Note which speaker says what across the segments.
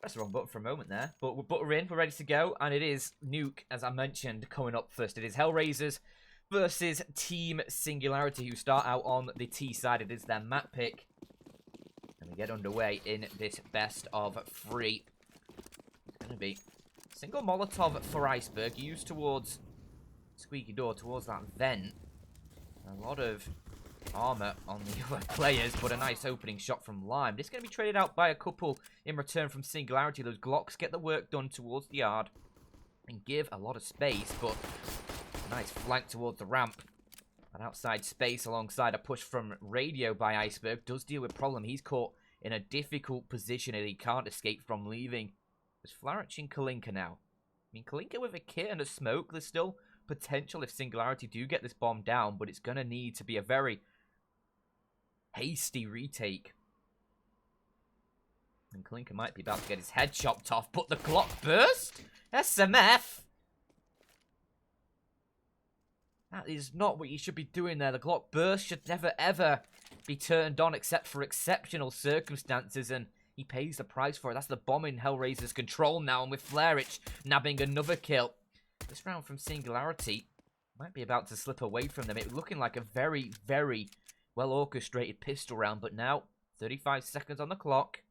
Speaker 1: Press the wrong button for a moment there. But we're in. We're ready to go. And it is Nuke, as I mentioned, coming up first. It is Hellraisers versus Team Singularity, who start out on the T side. It is their map pick. And we get underway in this best of 3. It's going to be single Molotov for Iceberg, used towards Squeaky Door, towards that vent. A lot of armor on the other players, but a nice opening shot from Lime. This is going to be traded out by a couple in return from Singularity. Those Glocks get the work done towards the yard and give a lot of space, but a nice flank towards the ramp. An outside space alongside a push from Radio by Iceberg does deal with problem. He's caught in a difficult position and he can't escape from leaving. There's Flarich and Kalinka now. I mean, Kalinka with a kit and a smoke, there's still potential if Singularity do get this bomb down, but it's going to need to be a very hasty retake. And Kalinka might be about to get his head chopped off, but the Glock burst? SMF? That is not what you should be doing there. The Glock burst should never ever be turned on except for exceptional circumstances, and he pays the price for it. That's the bomb in Hellraiser's control now, and with Flarich nabbing another kill. This round from Singularity might be about to slip away from them. It looking like a very, very well-orchestrated pistol round, but now 35 seconds on the clock.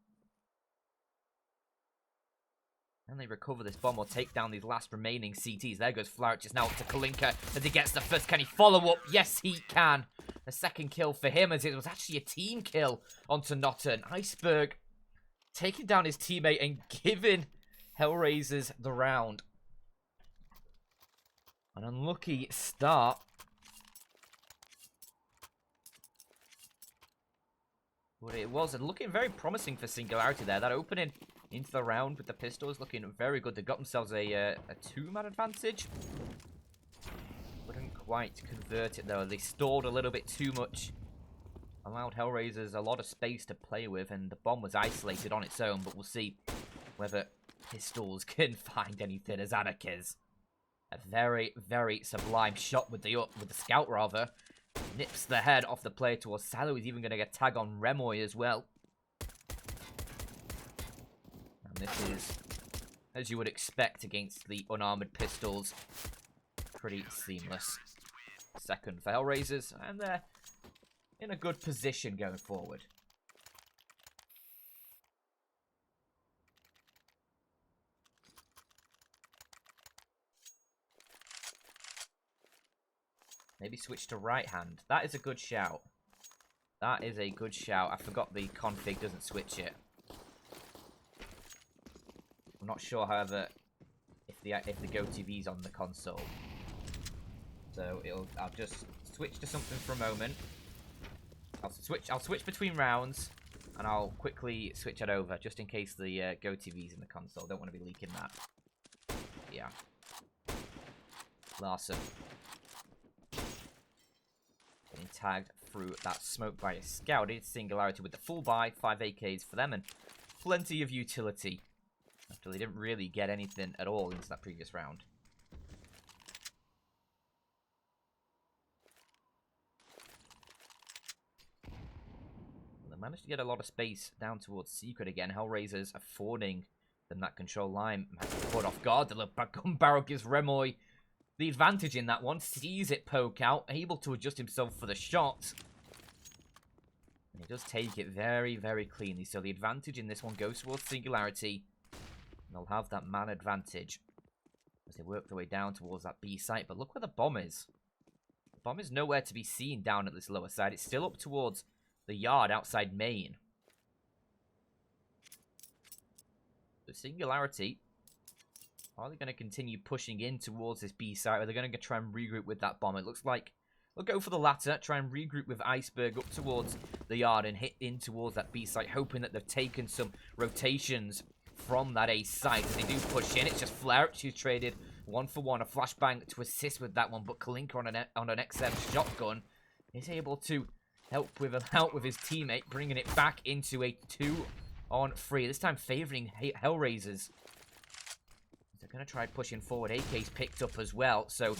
Speaker 1: And they recover this bomb or take down these last remaining CTs. There goes Flarich. It's now up to Kalinka as he gets the first. Can he follow up? Yes, he can. The second kill for him, as it was actually a team kill onto Notton. Iceberg taking down his teammate and giving Hellraisers the round. An unlucky start. But it was looking very promising for Singularity there. That opening into the round with the pistols looking very good. They got themselves a 2-man advantage. Couldn't quite convert it though. They stalled a little bit too much. Allowed Hellraisers a lot of space to play with, and the bomb was isolated on its own. But we'll see whether pistols can find anything as Anarchiz. A very, very sublime shot with the scout rather. Nips the head off the player towards Salo. He's even going to get tag on Remoy as well. And this is, as you would expect against the unarmored pistols, pretty seamless. Second for Hellraisers, and they're in a good position going forward. Maybe switch to right hand. That is a good shout. That is a good shout. I forgot the config doesn't switch it. I'm not sure, however, if the GoTV's on the console. So I'll just switch to something for a moment. I'll switch between rounds, and I'll quickly switch it over just in case the GoTV's in the console. Don't want to be leaking that. Yeah. Larson. Getting tagged through that smoke by a scout. It's Singularity with the full buy, 5 AKs for them, and plenty of utility. After they didn't really get anything at all into that previous round. Well, they managed to get a lot of space down towards Secret again. Hellraisers affording them that control line. Caught off guard. The gun barrel gives Remoy the advantage in that one. Sees it poke out, able to adjust himself for the shot. And he does take it very, very cleanly. So the advantage in this one goes towards Singularity. And they'll have that man advantage as they work their way down towards that B site. But look where the bomb is. The bomb is nowhere to be seen down at this lower side. It's still up towards the yard outside main. The Singularity, are they going to continue pushing in towards this B site, or are they going to try and regroup with that bomb? It looks like they'll go for the latter, try and regroup with Iceberg up towards the yard and hit in towards that B site, hoping that they've taken some rotations from that A site. As they do push in, it's just Flarich who's traded 1-for-1, a flashbang to assist with that one, but Kalinka on an XM shotgun is able to help with his teammate, bringing it back into a 2-on-3, this time favouring Hellraisers. They're going to try pushing forward. AK's picked up as well, so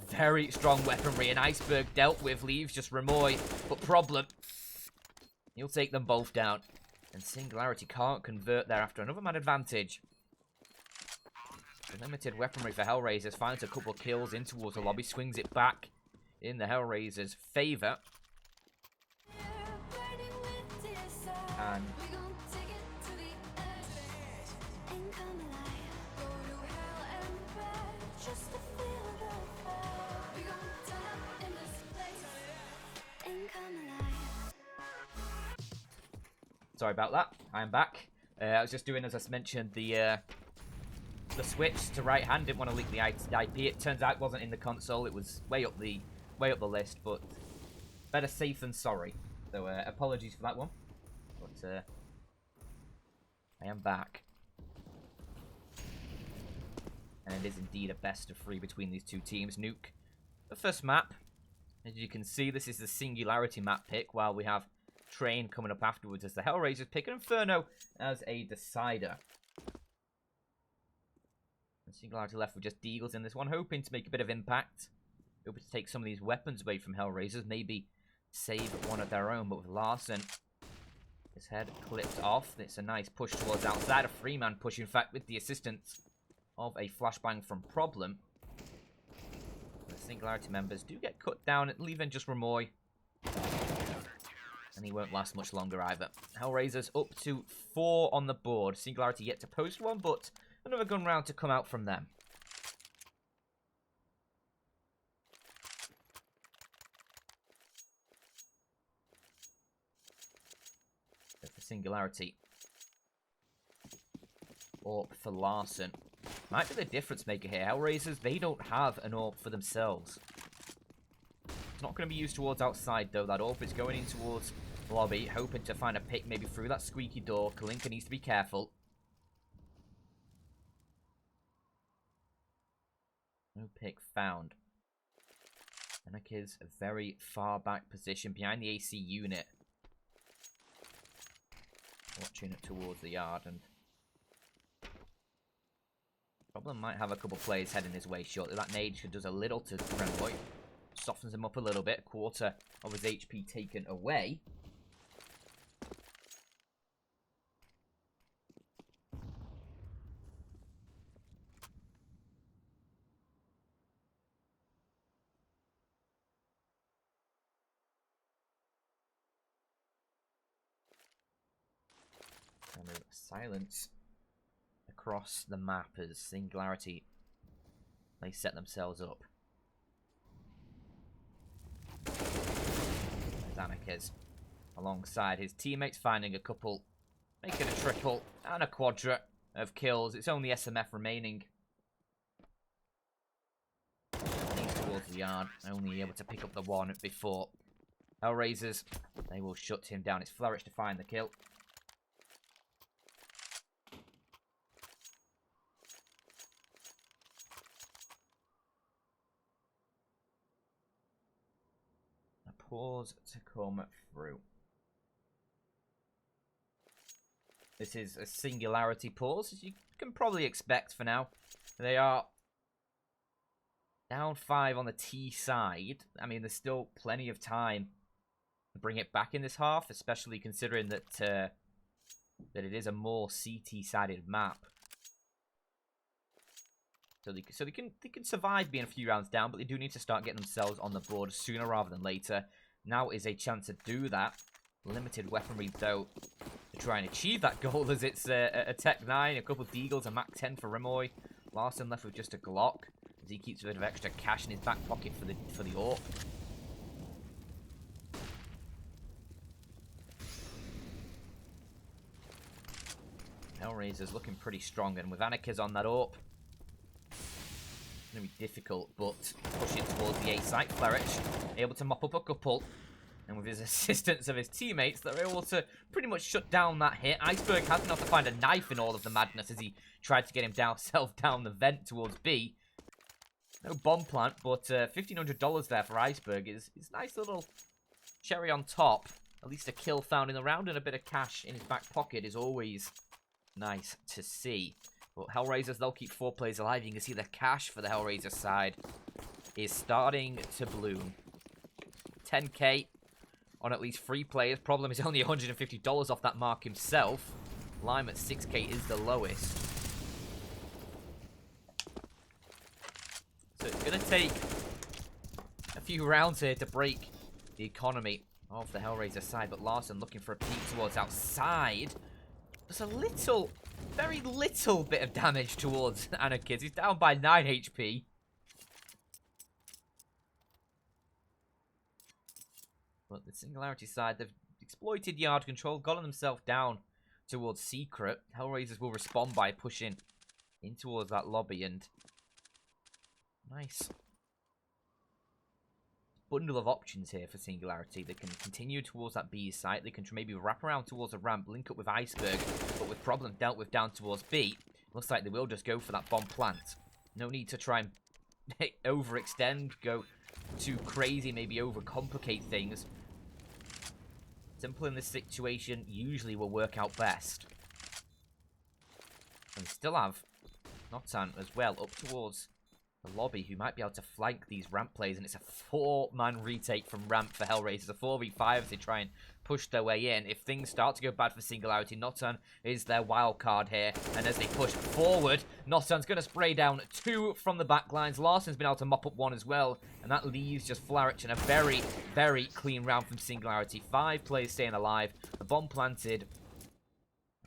Speaker 1: very strong weaponry, and Iceberg dealt with, leaves just Remoy, but problem, he'll take them both down. And Singularity can't convert there after another man advantage. Limited weaponry for Hellraisers. Finds a couple kills in towards the lobby. Swings it back in the Hellraisers' favour. And sorry about that. I'm back. I was just doing, as I mentioned, the switch to right hand. Didn't want to leak the IP. It turns out it wasn't in the console. It was way up the list, but better safe than sorry. So apologies for that one. But I am back. And it is indeed a best of 3 between these two teams. Nuke, the first map. As you can see, this is the Singularity map pick, while we have Train coming up afterwards as the Hellraisers pick an Inferno as a decider. And Singularity left with just Deagles in this one, hoping to make a bit of impact. Hoping to take some of these weapons away from Hellraisers, maybe save one of their own. But with Larson, his head clipped off. It's a nice push towards outside, a 3-man push, in fact, with the assistance of a flashbang from Problem. The Singularity members do get cut down, leaving just Ramoy. And he won't last much longer either. Hellraisers up to 4 on the board. Singularity yet to post one, but another gun round to come out from them. So for Singularity. AWP for Larson. Might be the difference maker here. Hellraisers, they don't have an AWP for themselves. It's not going to be used towards outside, though. That AWP is going in towards lobby, hoping to find a pick maybe through that squeaky door. Kalinka needs to be careful. No pick found. Anaki's a very far back position behind the AC unit. Watching it towards the yard, and Problem might have a couple players heading his way shortly. That nade does a little to Renboy. Softens him up a little bit. A quarter of his HP taken away. Kind of silence across the map as Singularity, they set themselves up. Danikes alongside his teammates, finding a couple, making a triple and a quadra of kills. It's only SMF remaining. He's towards the yard, only able to pick up the one before Hellraisers. They will shut him down. It's Flourish to find the kill. Pause to come through. This is a Singularity pause, as you can probably expect for now. They are down 5 on the T side. I mean, there's still plenty of time to bring it back in this half, especially considering that that it is a more CT-sided map. So they can survive being a few rounds down, but they do need to start getting themselves on the board sooner rather than later. Now is a chance to do that. Limited weaponry, though, to try and achieve that goal, as it's a Tech 9, a couple of Deagles, a Mac 10 for Rimoy. Larson left with just a Glock, as he keeps a bit of extra cash in his back pocket for the AWP. Hellraisers looking pretty strong, and with Anaki's on that AWP, going to be difficult, but pushing towards the A site. Flourish able to mop up a couple, and with his assistance of his teammates, they're able to pretty much shut down that hit. Iceberg has enough to find a knife in all of the madness as he tried to get himself down the vent towards B. No bomb plant, but $1,500 there for Iceberg is nice little cherry on top. At least a kill found in the round and a bit of cash in his back pocket is always nice to see. But Hellraisers, they'll keep 4 players alive. You can see the cash for the Hellraiser side is starting to bloom. 10k on at least 3 players. Problem is only $150 off that mark himself. Lime at 6k is the lowest. So it's going to take a few rounds here to break the economy of the Hellraiser side. But Larson looking for a peek towards outside. There's a little, very little bit of damage towards Anarchist. He's down by 9 HP. But the Singularity side, they've exploited yard control, gotten themselves down towards Secret. Hellraisers will respond by pushing in towards that lobby, and nice bundle of options here for Singularity. They can continue towards that B site. They can maybe wrap around towards a ramp, link up with Iceberg, but with problem dealt with down towards B, looks like they will just go for that bomb plant. No need to try and overextend, go too crazy, maybe overcomplicate things. Simple in this situation usually will work out best. And we still have Notan as well up towards the lobby, who might be able to flank these ramp plays, and it's a 4-man retake from ramp for Hellraisers. A 4v5 as they try and push their way in. If things start to go bad for Singularity, Notan is their wild card here, and as they push forward, Notan's going to spray down 2 from the back lines. Larson's been able to mop up 1 as well, and that leaves just Flarich and a very, very clean round from Singularity. 5 players staying alive, the bomb planted,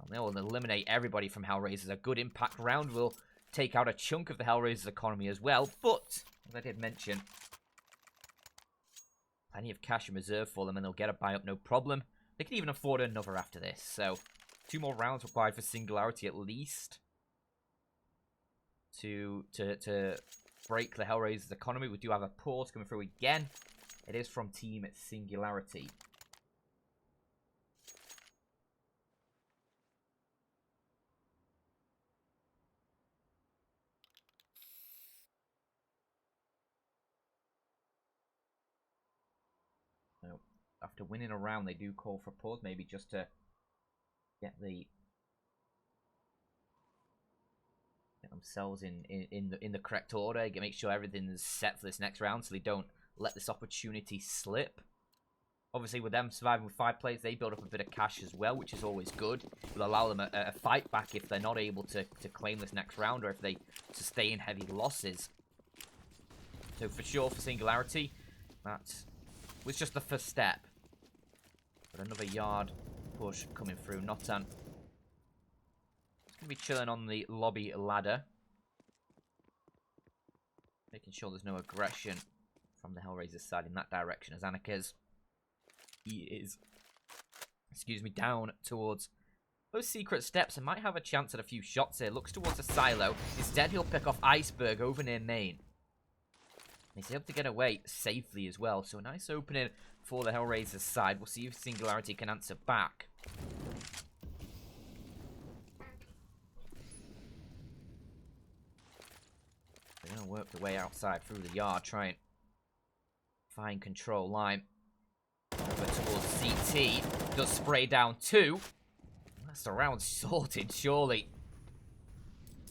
Speaker 1: and they'll eliminate everybody from Hellraisers. A good impact round will take out a chunk of the Hellraisers economy as well, but as I did mention, plenty of cash in reserve for them, and they'll get a buy up no problem. They can even afford another after this, so 2 more rounds required for Singularity at least to break the Hellraisers economy. We do have a pause coming through again. It is from Team Singularity. After winning a round, they do call for a pause, maybe just to get themselves in the correct order, make sure everything's set for this next round, so they don't let this opportunity slip. Obviously, with them surviving with 5 players, they build up a bit of cash as well, which is always good. It will allow them a fight back if they're not able to claim this next round, or if they sustain heavy losses. So for sure, for Singularity, that was just the first step. But another yard push coming through. Notan is going to be chilling on the lobby ladder, making sure there's no aggression from the Hellraisers side in that direction, as Anarchist, he is, down towards those secret steps and might have a chance at a few shots here. Looks towards the silo. Instead, he'll pick off Iceberg over near main. He's able to get away safely as well, so a nice opening for the Hellraisers side. We'll see if Singularity can answer back. They're going to work their way outside through the yard, try and find control. Lime over towards CT. Does spray down 2. That's the round sorted, surely.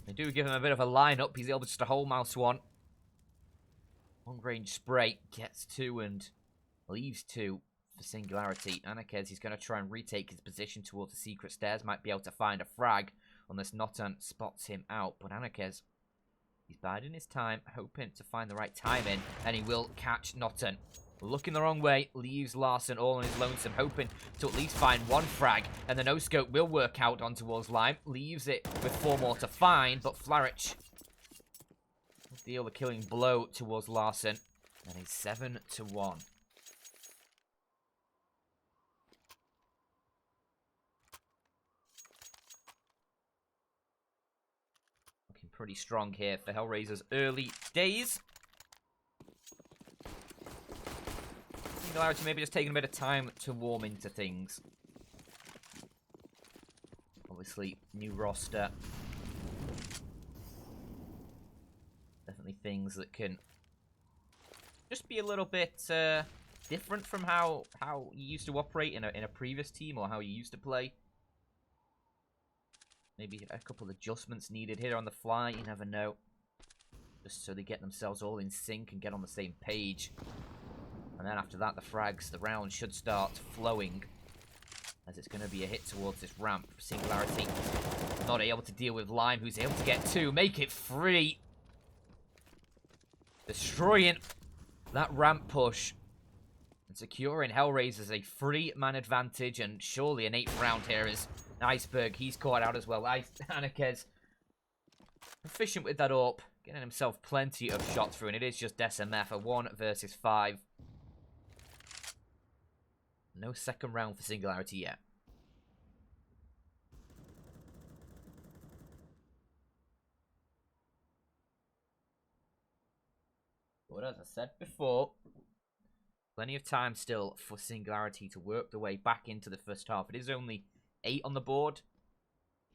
Speaker 1: They do give him a bit of a line-up. He's able just to hold mouse 1. Long-range spray gets 2 and leaves 2 for Singularity. Anarchist, he's going to try and retake his position towards the secret stairs. Might be able to find a frag unless Notan spots him out. But Anarchist, he's biding his time, hoping to find the right timing, and he will catch Notan. Looking the wrong way, leaves Larson all on his lonesome, hoping to at least find 1 frag, and the no-scope will work out on towards Lime. Leaves it with 4 more to find, but Flarich will deal the killing blow towards Larson, and he's 7-1. Looking pretty strong here for Hellraisers early days. Singularity maybe just taking a bit of time to warm into things. Obviously, new roster. Definitely things that can just be a little bit different from how you used to operate in a previous team, or how you used to play. Maybe a couple of adjustments needed here on the fly, you never know. Just so they get themselves all in sync and get on the same page. And then after that, the frags, the round should start flowing. As it's going to be a hit towards this ramp. Singularity not able to deal with Lime, who's able to get 2. Make it 3. Destroying that ramp push. And securing Hellraisers a 3-man advantage. And surely an 8th round here is Iceberg. He's caught out as well. Anakez proficient with that AWP. Getting himself plenty of shots through. And it is just SMF. A 1 versus 5. No second round for Singularity yet. But as I said before, plenty of time still for Singularity to work their way back into the first half. It is only 8 on the board.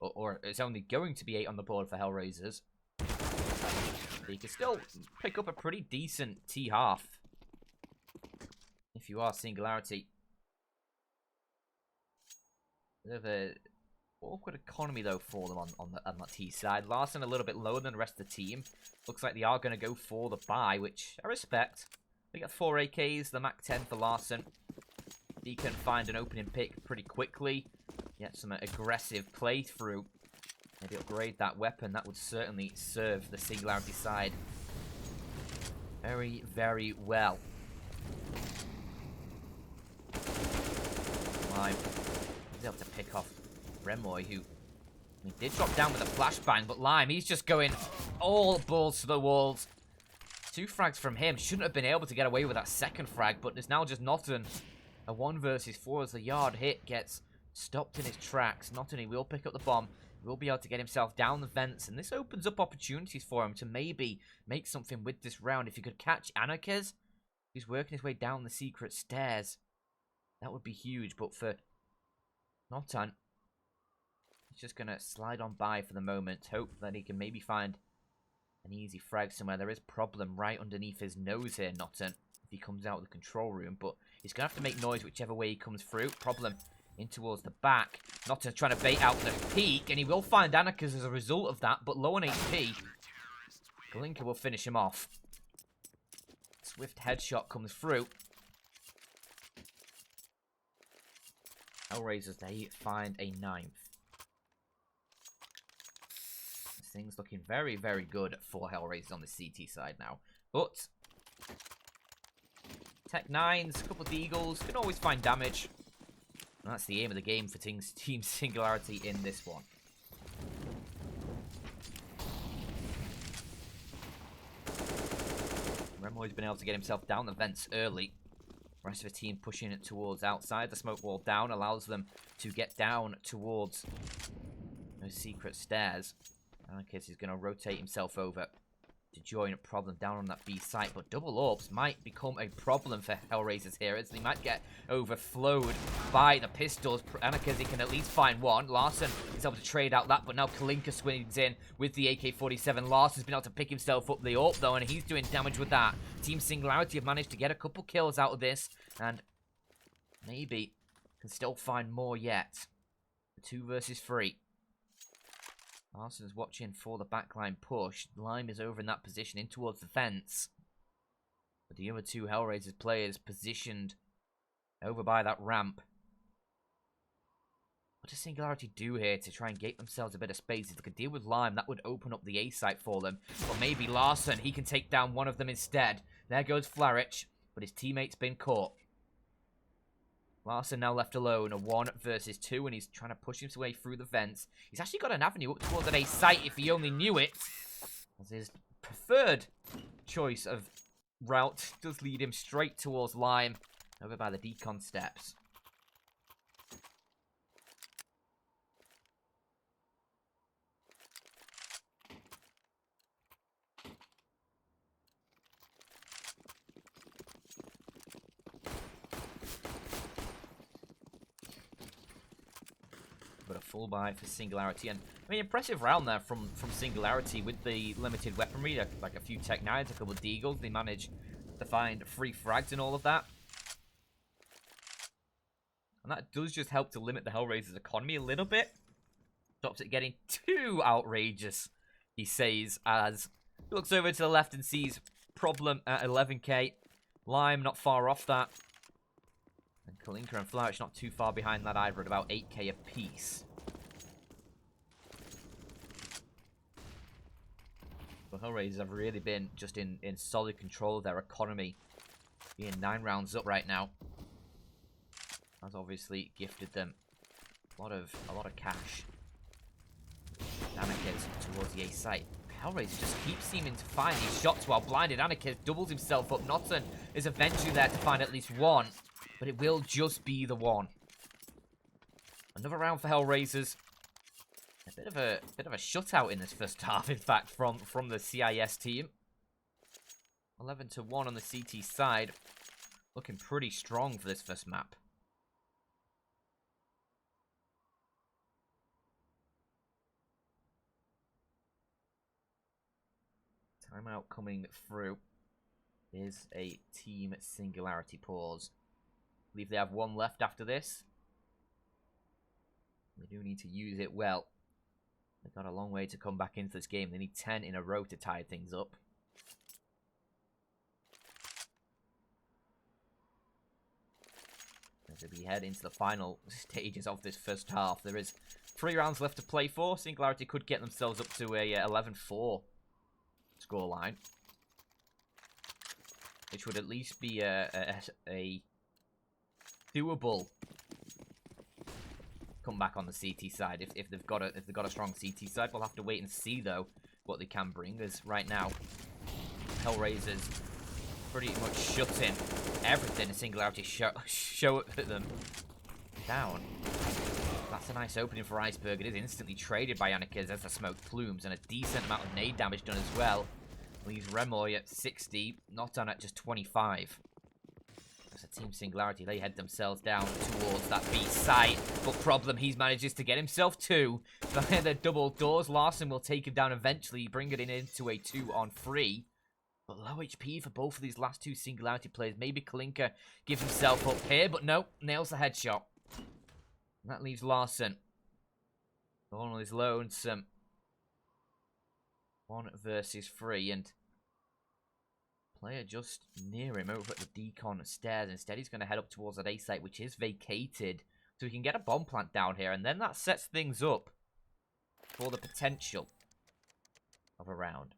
Speaker 1: Or it's only going to be 8 on the board for Hellraisers. So you can still pick up a pretty decent T-half. If you are Singularity. Bit of a awkward economy, though, for them on that T side. Larson a little bit lower than the rest of the team. Looks like they are going to go for the buy, which I respect. They got 4 AKs, the Mac 10 for Larson. He can find an opening pick pretty quickly. Get some aggressive playthrough. Maybe upgrade that weapon. That would certainly serve the Singularity side very, very well. Lime is able to pick off Remoy, who did drop down with a flashbang, but Lime, he's just going all balls to the walls. 2 frags from him. Shouldn't have been able to get away with that second frag, but it's now just Notton. A 1 versus 4 as the yard hit gets stopped in his tracks. Notton, he will pick up the bomb. He will be able to get himself down the vents, and this opens up opportunities for him to maybe make something with this round. If he could catch Anarchez, who's working his way down the secret stairs, that would be huge. But for Notton, he's just going to slide on by for the moment. Hope that he can maybe find an easy frag somewhere. There is problem right underneath his nose here, Notton, if he comes out of the control room. But he's going to have to make noise whichever way he comes through. Problem in towards the back. Notton's trying to bait out the peak, and he will find Anarchez as a result of that, but low on HP. Glinka will finish him off. Swift headshot comes through. Hellraisers, they find a 9th. This thing's looking very, very good for Hellraisers on the CT side now. But Tech 9s, a couple of Deagles, can always find damage. And that's the aim of the game for Team Singularity in this one. Remoy's been able to get himself down the vents early. The rest of the team pushing it towards outside. The smoke wall down allows them to get down towards those secret stairs. Anarchez is going to rotate himself over to join a problem down on that B site, but double AWPs might become a problem for Hellraisers here, as they might get overflowed by the pistols. Anarchez can at least find 1. Larson is able to trade out that, but now Kalinka swings in with the AK-47. Larson's been able to pick himself up the AWP, though, and he's doing damage with that. Team Singularity have managed to get a couple kills out of this, and maybe can still find more yet. 2 versus 3. Larson's watching for the backline push. Lime is over in that position in towards the fence. But the other 2 Hellraisers players positioned over by that ramp. What does Singularity do here to try and gate themselves a bit of space? If they could deal with Lime, that would open up the A site for them. But maybe Larson, he can take down one of them instead. There goes Flarich, but his teammate's been caught. Larson now left alone, a 1 versus 2, and he's trying to push his way through the vents. He's actually got an avenue up towards an A site if he only knew it. As his preferred choice of route does lead him straight towards Lime, over by the decon steps. But a full buy for Singularity, and I mean, impressive round there from Singularity with the limited weaponry, like a few Tech 9s, a couple of Deagles. They managed to find 3 frags and all of that, and that does just help to limit the Hellraisers' economy a little bit. Stops it getting too outrageous, he says, as he looks over to the left and sees problem at 11k. Lime not far off that. And Kalinka and Flourish not too far behind that either, at about 8k apiece. But Hellraisers have really been just in solid control of their economy. Being 9 rounds up right now. Has obviously gifted them a lot of cash. Anarchist towards the A site. Hellraiser just keeps seeming to find these shots while blinded. Anarchist doubles himself up. Notson is eventually there to find at least one, but it will just be the one. Another round for Hellraisers. A bit of a shutout in this first half, in fact, from the CIS team. 11-1 on the CT side. Looking pretty strong for this first map. Timeout coming through. Is a team Singularity pause. I believe they have one left after this. They do need to use it well. They've got a long way to come back into this game. They need 10 in a row to tie things up. As we head into the final stages of this first half, there is 3 rounds left to play for. Singularity could get themselves up to a 11-4 scoreline, which would at least be a doable comeback on the CT side. If they've got a strong CT side, we'll have to wait and see though what they can bring. As right now, Hellraisers pretty much shutting everything a Singularity show at them down. That's a nice opening for Iceberg. It is instantly traded by Anarchiz as the smoke plumes, and a decent amount of nade damage done as well. Leaves Remoy at 60, not on at just 25. As a team Singularity, they head themselves down towards that B site. But problem, he manages to get himself 2. So the double doors. Larson will take him down eventually, bring it into a 2-on-3. But low HP for both of these last 2 Singularity players. Maybe Kalinka gives himself up here, but no, nails the headshot. And that leaves Larson all on his lonesome. 1 versus 3, and player just near him over at the decon stairs. Instead, he's going to head up towards that A site, which is vacated. So we can get a bomb plant down here, and then that sets things up for the potential of a round.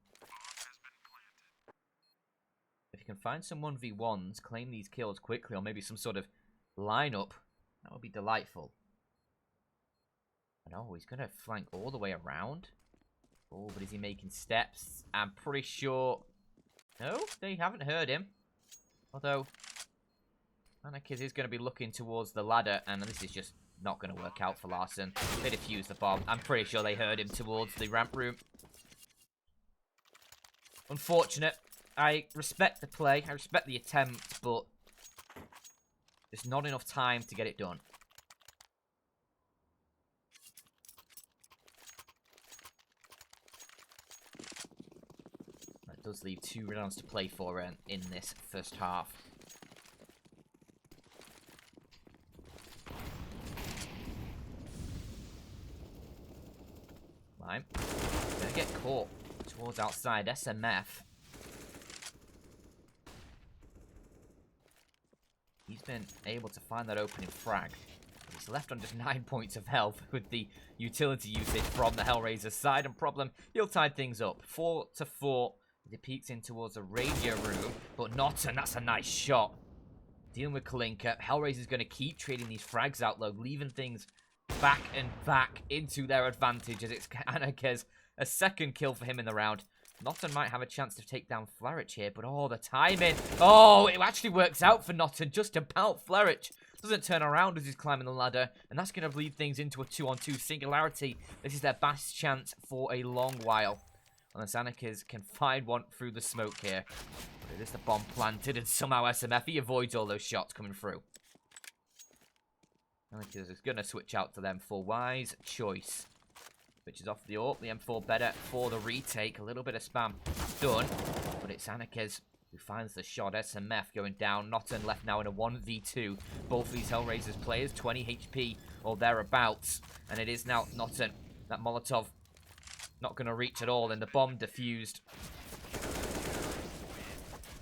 Speaker 1: If you can find some 1v1s, claim these kills quickly, or maybe some sort of lineup, that would be delightful. Oh, he's going to flank all the way around. Oh, but is he making steps? I'm pretty sure... No, they haven't heard him. Although, Anarchiz is going to be looking towards the ladder, and this is just not going to work out for Larson. They defused the bomb. I'm pretty sure they heard him towards the ramp room. Unfortunate. I respect the play. I respect the attempt, but there's not enough time to get it done. Does leave 2 rounds to play for in this first half. Lime gonna get caught towards outside. SMF. He's been able to find that opening frag. He's left on just 9 points of health with the utility usage from the Hellraiser side, and problem, he'll tie things up. 4-4. He peeks in towards the radio room, but not, and that's a nice shot. Dealing with Kalinka. Hellraiser's going to keep trading these frags out low, leaving things back and back into their advantage as it's Anarchiz. A second kill for him in the round. Notton might have a chance to take down Flerich here, but oh, the timing. Oh, it actually works out for Notton just about. Flerich doesn't turn around as he's climbing the ladder, and that's going to lead things into a 2-on-2 Singularity. This is their best chance for a long while. Unless Anarchiz can find one through the smoke here. But it is the bomb planted, and somehow SMF, he avoids all those shots coming through. Anarchiz is going to switch out to them for wise choice. Switches off the AWP, the M4 better for the retake. A little bit of spam done, but it's Anarchiz who finds the shot. SMF going down. Notton left now in a 1v2. Both of these Hellraisers players, 20 HP or thereabouts. And it is now Notton. That Molotov not going to reach at all, and the bomb defused.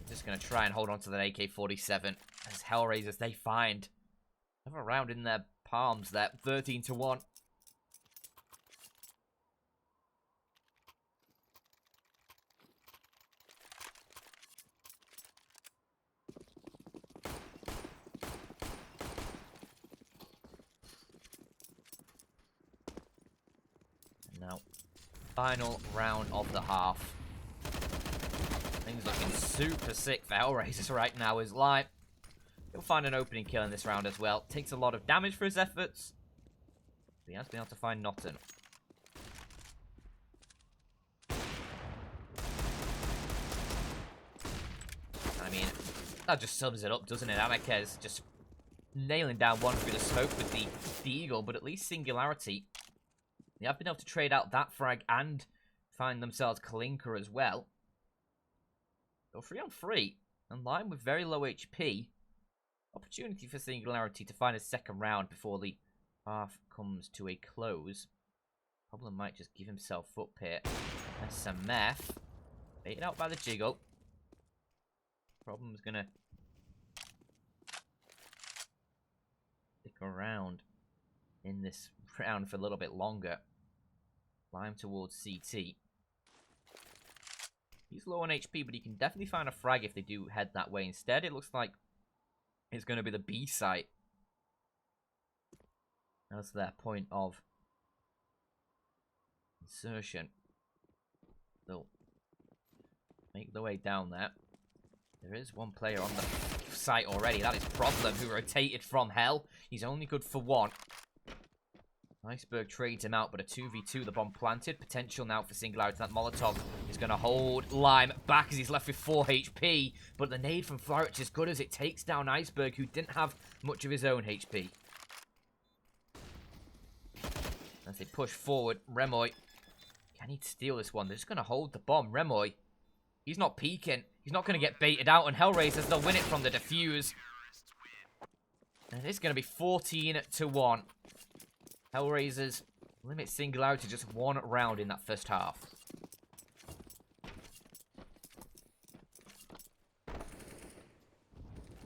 Speaker 1: Just going to try and hold on to that AK-47. As Hellraisers, they find another round in their palms there. 13-1. Now, final round of the half. Things looking super sick for Hellraisers right now. Is Lime. He'll find an opening kill in this round as well. Takes a lot of damage for his efforts. But he has been able to find Notten. I mean, that just sums it up, doesn't it? Amakez just nailing down one through the smoke with the Eagle, but at least Singularity. They have been able to trade out that frag and find themselves Kalinka as well. So 3-on-3, and Lime with very low HP. Opportunity for Singularity to find a second round before the half comes to a close. Problem might just give himself up here. That's some meth. Baited out by the Jiggle. Problem's gonna stick around in this round for a little bit longer. Lime towards CT. He's low on HP, but he can definitely find a frag if they do head that way. Instead, it looks like it's going to be the B site. That's their point of insertion. They'll make their way down there. There is one player on the site already. That is Problem, who rotated from Hell. He's only good for one. Iceberg trades him out, but a 2v2, the bomb planted. Potential now for Singularity. That Molotov is going to hold Lime back as he's left with 4 HP. But the nade from Flourish is good as it takes down Iceberg, who didn't have much of his own HP. As they push forward, Remoy, can he steal this one? They're just going to hold the bomb. Remoy, he's not peeking. He's not going to get baited out, and Hellraisers, they'll win it from the defuse. And it's going to be 14-1. Hellraisers limit Singularity to just one round in that first half.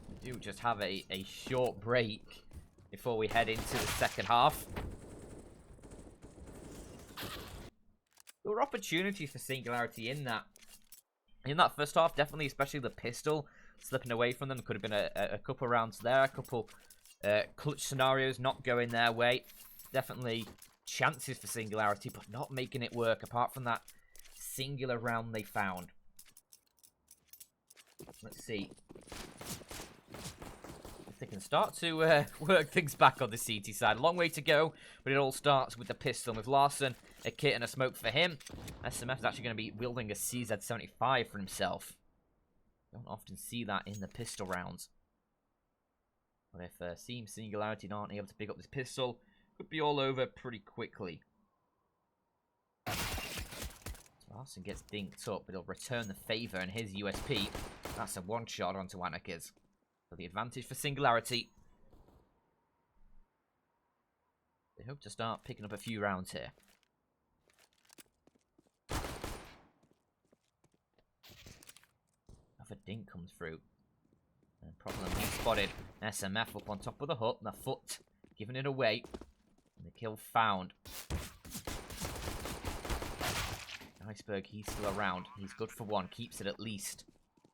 Speaker 1: We do just have a short break before we head into the second half. There were opportunities for Singularity in that first half, definitely, especially the pistol slipping away from them. Could have been a couple rounds there, a couple clutch scenarios not going their way. Definitely chances for Singularity, but not making it work, apart from that singular round they found. Let's see if they can start to work things back on the CT side. Long way to go, but it all starts with the pistol. With Larson, a kit and a smoke for him. SMF is actually going to be wielding a CZ75 for himself. Don't often see that in the pistol rounds. But if Team Singularity aren't able to pick up this pistol, could be all over pretty quickly. Larson gets dinked up, but he'll return the favour, and his USP, that's a one-shot onto Amakez. So the advantage for Singularity. They hope to start picking up a few rounds here. Another dink comes through. And Problem, he spotted SMF up on top of the hut, and the foot giving it away. And the kill found. Iceberg, he's still around. He's good for one. Keeps it at least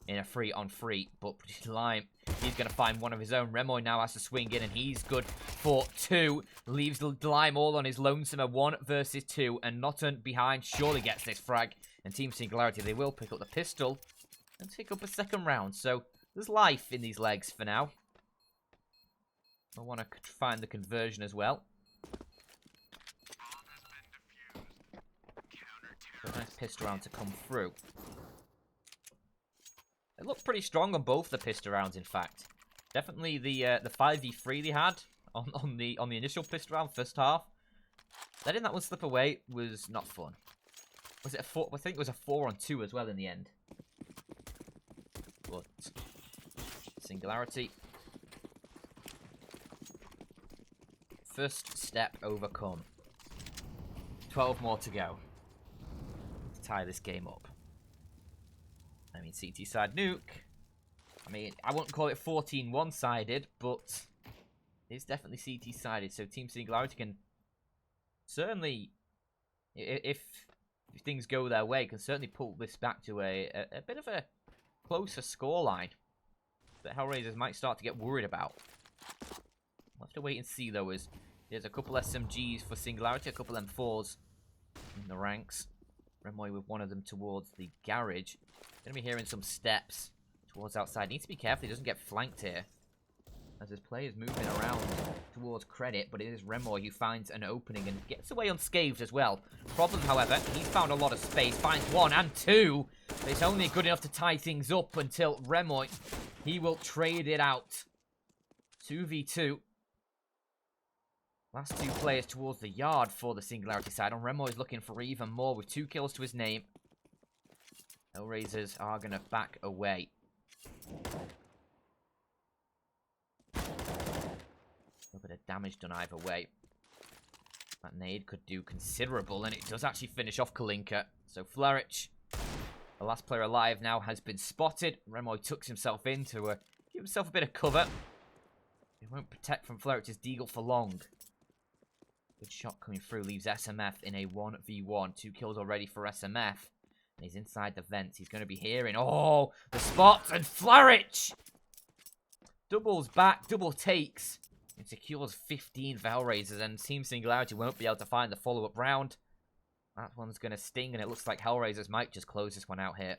Speaker 1: in a 3-on-3. But Lime, he's going to find one of his own. Remoy now has to swing in, and he's good for 2. Leaves Lime all on his lonesome. A 1 versus 2. And Notten behind surely gets this frag. And Team Singularity, they will pick up the pistol and pick up a second round. So there's life in these legs for now. I want to find the conversion as well. A nice pistol round to come through. It looked pretty strong on both the pistol rounds, in fact. Definitely the 5v3 they had on the initial pistol round, first half. Letting that one slip away was not fun. Was it a 4? I think it was a 4-on-2 as well in the end. But Singularity. First step overcome. 12 more to go. Tie this game up. I mean, CT side Nuke I mean, I wouldn't call it 14 one-sided, but it's definitely CT-sided. So Team Singularity can certainly, if things go their way, can certainly pull this back to a bit of a closer scoreline that Hellraisers might start to get worried about. We'll have to wait and see, though, as there's a couple SMGs for Singularity, a couple M4s in the ranks. Remoy with one of them towards the garage. Gonna be hearing some steps towards outside. Needs to be careful he doesn't get flanked here, as his player's moving around towards credit, but it is Remoy who finds an opening and gets away unscathed as well. Problem, however, he's found a lot of space, finds one and two, but it's only good enough to tie things up until Remoy, he will trade it out. 2v2. Last two players towards the yard for the Singularity side, and Remoy's looking for even more with 2 kills to his name. Hellraisers are going to back away. A little bit of damage done either way. That nade could do considerable, and it does actually finish off Kalinka. So Flourish, the last player alive now, has been spotted. Remoy tucks himself in to give himself a bit of cover. He won't protect from Flourish's deagle for long. Good shot coming through, leaves SMF in a 1v1. 2 kills already for SMF. And he's inside the vents. He's going to be hearing, oh, the spots, and Flourish! Doubles back, double takes. It secures 15 for Hellraisers, and Team Singularity won't be able to find the follow-up round. That one's going to sting, and it looks like Hellraisers might just close this one out here.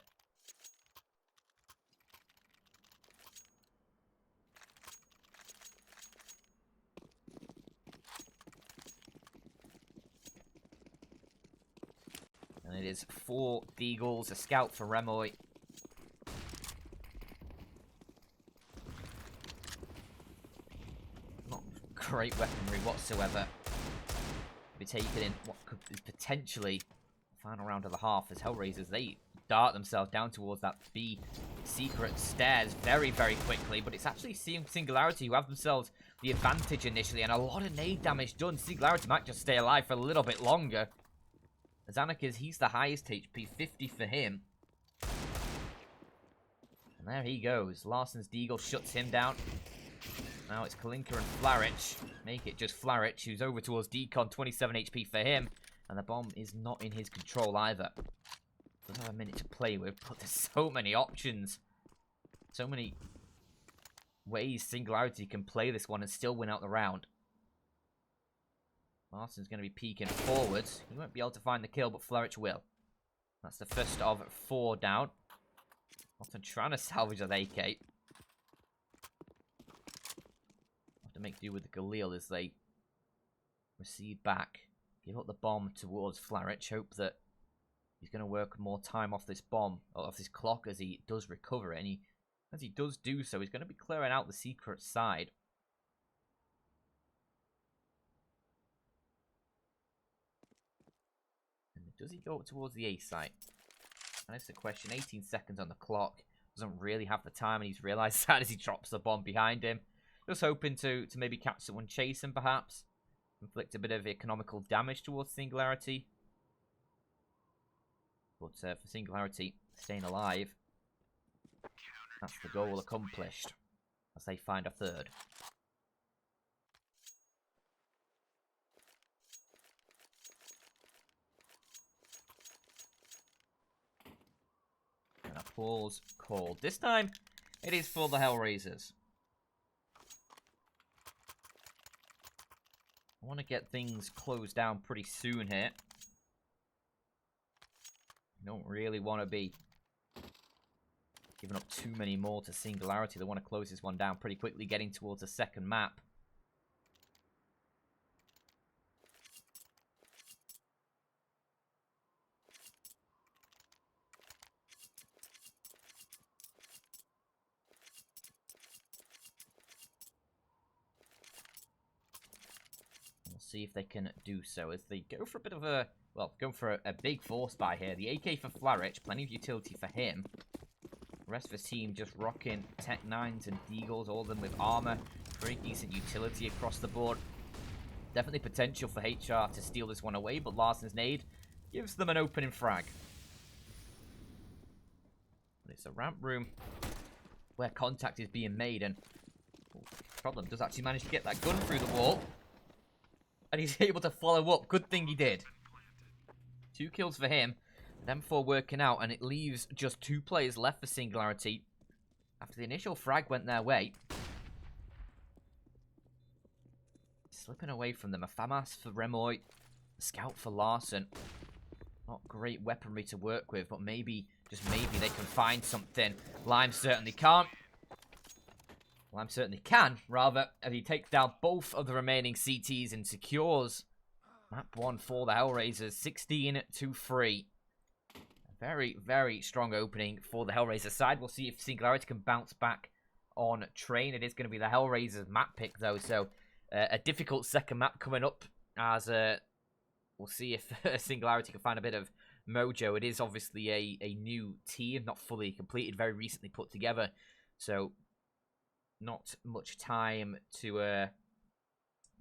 Speaker 1: And it is 4 deagles, a scout for Remoy. Not great weaponry whatsoever. Be taken in what could be potentially the final round of the half as Hellraisers, they dart themselves down towards that B secret stairs very, very quickly. But it's actually Singularity who have themselves the advantage initially, and a lot of nade damage done. Singularity might just stay alive for a little bit longer. As Anaki's, he's the highest HP, 50 for him. And there he goes. Larsen's deagle shuts him down. Now it's Kalinka and Flourish. Make it just Flourish, who's over towards Decon, 27 HP for him. And the bomb is not in his control either. Doesn't have a minute to play with, but there's so many options. So many ways Singularity can play this one and still win out the round. Larsen's going to be peeking forwards. He won't be able to find the kill, but Flourish will. That's the first of 4 down. Often trying to salvage that AK. Have to make do with the Galil as they recede back. Give up the bomb towards Flourish. Hope that he's going to work more time off this bomb, or off this clock, as he does recover it. And as he does do so, he's going to be clearing out the secret side. Does he go up towards the A site? And that's the question. 18 seconds on the clock. Doesn't really have the time, and he's realised that as he drops the bomb behind him. Just hoping to maybe catch someone chasing, perhaps. Inflict a bit of economical damage towards Singularity. But for Singularity, staying alive, that's the goal accomplished. As they find a third. Pause called. This time, it is for the Hellraisers. I want to get things closed down pretty soon here. I don't really want to be giving up too many more to Singularity. They want to close this one down pretty quickly, getting towards the second map. See if they can do so as they go for a bit of a, well, go for a big force buy here. The AK for Flourish, plenty of utility for him. The rest of the team just rocking Tech 9s and Deagles, all of them with armor. Very decent utility across the board. Definitely potential for HR to steal this one away, but Larsen's nade gives them an opening frag. But it's a ramp room where contact is being made, and Problem does actually manage to get that gun through the wall. And he's able to follow up. Good thing he did. 2 kills for him. Them 4 working out, and it leaves just 2 players left for Singularity. After the initial frag went their way. Slipping away from them. A FAMAS for Remoy. A Scout for Larson. Not great weaponry to work with, but maybe, just maybe, they can find something. Lime certainly can't. Lime certainly can, rather, as he takes down both of the remaining CTs and secures map 1 for the Hellraisers, 16-3. Very, very strong opening for the Hellraisers side. We'll see if Singularity can bounce back on Train. It is going to be the Hellraisers map pick, though, so a difficult second map coming up, as we'll see if Singularity can find a bit of mojo. It is obviously a new team, not fully completed, very recently put together, so not much time to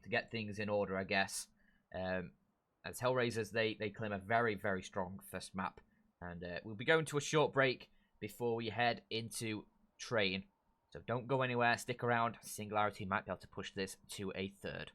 Speaker 1: get things in order, I guess. As Hellraisers, they claim a very, very strong first map. And we'll be going to a short break before we head into Train. So don't go anywhere, stick around. Singularity might be able to push this to a third.